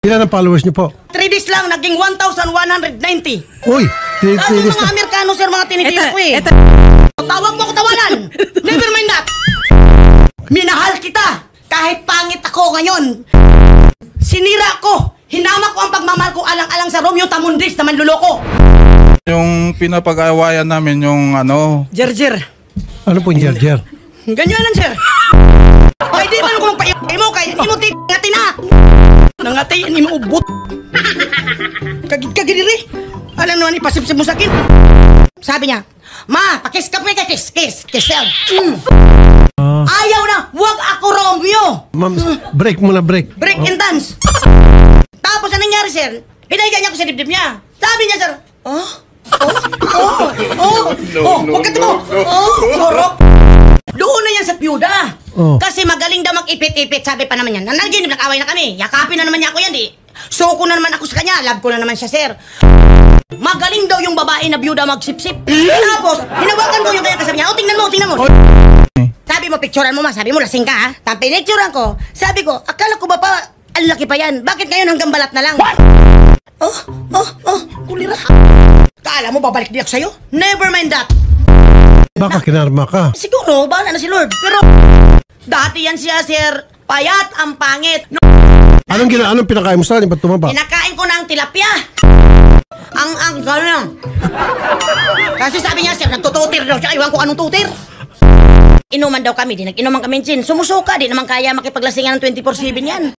Ilan ang followers niyo po? 3 days lang, naging 1,190. Uy, Kaso mga Amerikano, sir, mga tinitira ko eh. Tawag mo ko tawanan. Never mind that. Minahal kita. Kahit pangit ako ngayon. Sinira ko. Hinama ko ang pagmamahal ko alang-alang sa Romeo Tamundis na manluloko. Yung pinapag-awayan namin yung ano, Jer. Ano po yung jer? Ganyanan, sir. Ay, di man ko magpaiay mo, kaya di mo ngati na. Nangati, hindi mo ubot. Kagidiri. Alam naman, ipasipsip mo sa akin. Sabi niya, Ma, pakis ka po kay kiss. Sir. Ayaw na, wag ako Romeo. Ma'am, break muna, break. Break and dance. Tapos anong nangyari, sir? Pinaiga niya ako sa dibdib niya. Sabi niya, sir, wag ka mo. Sorok. Doon na yan sa piyuda. Kasi magaling daw mag-ipit-ipit. Sabi pa naman yan. Nanaginip, nag-away na kami. Yakapin na naman niya ako yan, di. Soko na naman ako sa kanya. Love ko na naman siya, sir. Magaling daw yung babae na biyuda magsipsip. Tapos, hinawakan ko yung kaya kasabi niya. Tingnan mo. Sabi mo, picturean mo ma. Sabi mo, lasing ka, ha? Tapos pinicturean ko. Sabi ko, akala ko ba pa, ang laki pa yan. Bakit ngayon hanggang balat na lang? Kulira. Kaala mo, babalik di ako sa'yo? Never mind that. Baka kinarma ka. Siguro, bahala na si Lord. Pero, dati yan siya, sir. Payat ang pangit. Anong pinakain mo sa akin? Ba't tumaba? Pinakain ko ng tilapia. Gano'n lang. Kasi sabi niya, sir, nagtututir daw siya. Iwan ko anong tutir. Inuman daw kami, di nag-inuman kami, Chin. Sumusuka, di naman kaya makipaglasingan ng 24/7 yan.